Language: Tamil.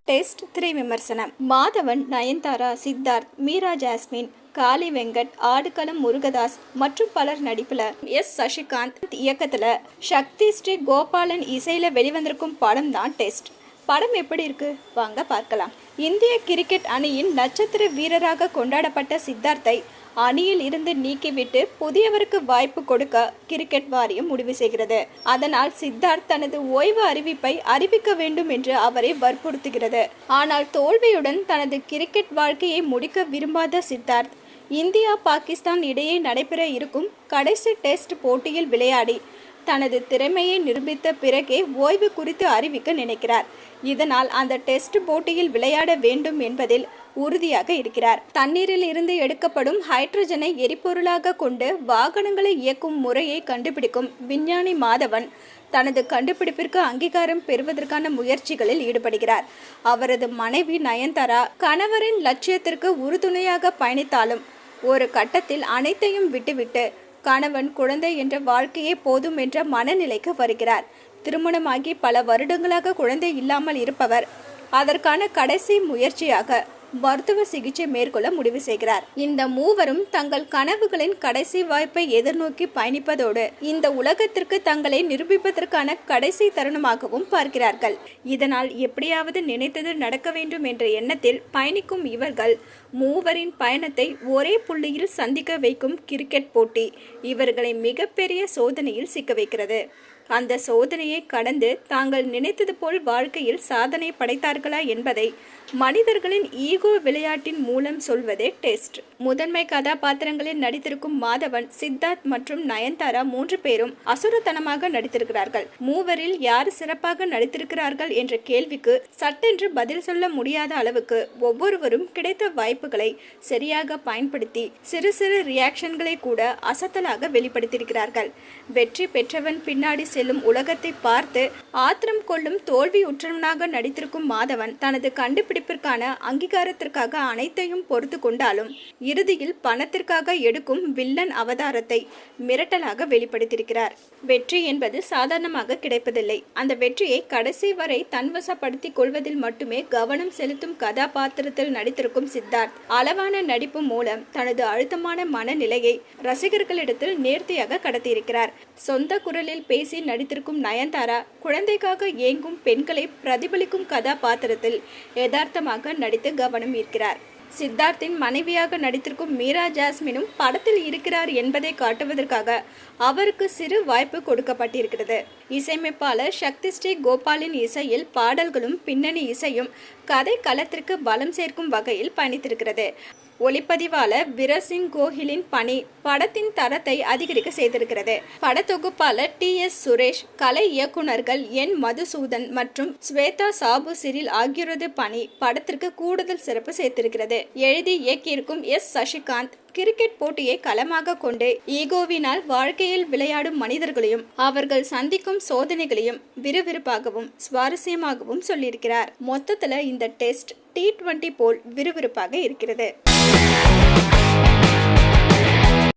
டெஸ்ட் 3 விமர்சனம். மாதவன், நயன்தாரா, சித்தார்த், மீரா ஜாஸ்மின், காளி வெங்கட், ஆடுகளம் முருகதாஸ் மற்றும் பலர் நடிப்புல சசிகாந்த் இயக்கத்துல சக்தி ஸ்ரீ கோபாலன் இசையில வெளிவந்திருக்கும் படம் தான் டெஸ்ட். படம் எப்படி இருக்கு வாங்க பார்க்கலாம். இந்திய கிரிக்கெட் அணியின் நட்சத்திர வீரராக கொண்டாடப்பட்ட சித்தார்த்தை அணியில் இருந்து நீக்கிவிட்டு புதியவருக்கு வாய்ப்பு கொடுக்க கிரிக்கெட் வாரியம் முடிவு செய்கிறது. அதனால் சித்தார்த் தனது ஓய்வு அறிவிப்பை அறிவிக்க வேண்டும் என்று அவரை வற்புறுத்துகிறது. ஆனால் தோல்வியுடன் தனது கிரிக்கெட் வாழ்க்கையை முடிக்க விரும்பாத சித்தார்த் இந்தியா பாகிஸ்தான் இடையே நடைபெற இருக்கும் கடைசி டெஸ்ட் போட்டியில் விளையாடி தனது திறமையை நிரூபித்த பிறகே ஓய்வு குறித்து அறிவிக்க நினைக்கிறார். இதனால் அந்த டெஸ்ட் போட்டியில் விளையாட வேண்டும் என்பதில் உறுதியாக இருக்கிறார். தண்ணீரில் இருந்து எடுக்கப்படும் ஹைட்ரஜனை எரிபொருளாக கொண்டு வாகனங்களை இயக்கும் முறையை கண்டுபிடிக்கும் விஞ்ஞானி மாதவன் தனது கண்டுபிடிப்பிற்கு அங்கீகாரம் பெறுவதற்கான முயற்சிகளில் ஈடுபடுகிறார். அவரது மனைவி நயன்தாரா கணவரின் லட்சியத்திற்கு உறுதுணையாக பயணித்தாலும் ஒரு கட்டத்தில் அனைத்தையும் விட்டுவிட்டு கணவன், குழந்தை என்ற வாழ்க்கையே போதும் என்ற மனநிலைக்கு வருகிறார். திருமணமாகி பல வருடங்களாக குழந்தை இல்லாமல் இருப்பவர் அதற்கான கடைசி முயற்சியாக மருத்துவ சிகிச்சை மேற்கொள்ள முடிவு செய்கிறார். இந்த மூவரும் தங்கள் கனவுகளின் கடைசி வாய்ப்பை எதிர்நோக்கி பயணிப்பதோடு இந்த உலகத்திற்கு தங்களை நிரூபிப்பதற்கான கடைசி தருணமாகவும் பார்க்கிறார்கள். இதனால் எப்படியாவது நினைத்தது நடக்க வேண்டும் என்ற எண்ணத்தில் பயணிக்கும் இவர்கள் மூவரின் பயணத்தை ஒரே புள்ளியில் சந்திக்க வைக்கும் கிரிக்கெட் போட்டி இவர்களை மிகப்பெரிய சோதனையில் சிக்க வைக்கிறது. அந்த சோதனையை கடந்து தாங்கள் நினைத்தது போல் வாழ்க்கையில் சாதனை படைத்தார்களா என்பதை மனிதர்களின் ஈகோ விளையாட்டின் மூலம் சொல்வதே டெஸ்ட். முதன்மை கதாபாத்திரங்களில் நடித்திருக்கும் மாதவன், சித்தார்த் மற்றும் நயன்தாரா 3 பேரும் அசுரத்தனமாக நடித்திருக்கிறார்கள். மூவரில் யார் சிறப்பாக நடித்திருக்கிறார்கள் என்ற கேள்விக்கு சட்டென்று பதில் சொல்ல முடியாத அளவுக்கு ஒவ்வொருவரும் கிடைத்த வாய்ப்புகளை சரியாக பயன்படுத்தி சிறு சிறு ரியாக்ஷன்களை கூட அசத்தலாக வெளிப்படுத்தியிருக்கிறார்கள். வெற்றி பெற்றவன் பின்னாடி செல்லும் உலகத்தை பார்த்து ஆத்திரம் கொள்ளும் தோல்வியுற்றவனாக நடித்திருக்கும் மாதவன் தனது கண்டுபிடிப்பிற்கான அங்கீகாரத்திற்காக அனைத்தையும் பொறுத்து கொண்டாலும் இறுதியில் பணத்திற்காக எடுக்கும் வில்லன் அவதாரத்தை மிரட்டலாக வெளிப்படுத்தியிருக்கிறார். வெற்றி என்பது சாதாரணமாக கிடைப்பதில்லை. அந்த வெற்றியை கடைசி வரை தன்வசப்படுத்திக் கொள்வதில் மட்டுமே கவனம் செலுத்தும் கதாபாத்திரத்தில் நடித்திருக்கும் சித்தார்த் அளவான நடிப்பு மூலம் தனது அழுத்தமான மனநிலையை ரசிகர்களிடத்தில் நேர்த்தியாக கடத்தியிருக்கிறார். சொந்த குரலில் பேசி நடித்திருக்கும் நயன்தாரா குழந்தைக்காக ஏங்கும் பெண்களை பிரதிபலிக்கும் கதாபாத்திரத்தில் யதார்த்தமாக நடித்து கவனம் ஈர்க்கிறார். சித்தார்த்தின் மனைவியாக நடித்திருக்கும் மீரா ஜாஸ்மினும் படத்தில் இருக்கிறார் என்பதை காட்டுவதற்காக அவருக்கு சிறு வாய்ப்பு கொடுக்கப்பட்டிருக்கிறது. இசையமைப்பாளர் சக்தி ஸ்ரீ கோபாலின் இசையில் பாடல்களும் பின்னணி இசையும் கதை களத்திற்கு பலம் சேர்க்கும் வகையில் பயணித்திருக்கிறது. ஒளிப்பதிவாளர் வீரசிங் கோஹிலின் பணி படத்தின் தரத்தை அதிகரிக்க செய்திருக்கிறது. படத்தொகுப்பாளர் TS சுரேஷ், கலை இயக்குநர்கள் என் மதுசூதன் மற்றும் ஸ்வேதா சாபு சிறில் ஆகியோரது பணி படத்திற்கு கூடுதல் சிறப்பு சேர்த்திருக்கிறது. எழுதி இயக்கியிருக்கும் சசிகாந்த் கிரிக்கெட் போட்டியை களமாக கொண்டு ஈகோவினால் வாழ்க்கையில் விளையாடும் மனிதர்களையும் அவர்கள் சந்திக்கும் சோதனைகளையும் விறுவிறுப்பாகவும் சுவாரஸ்யமாகவும் சொல்லியிருக்கிறார். மொத்தத்துல இந்த டெஸ்ட் T20 போல் விறுவிறுப்பாக இருக்கிறது.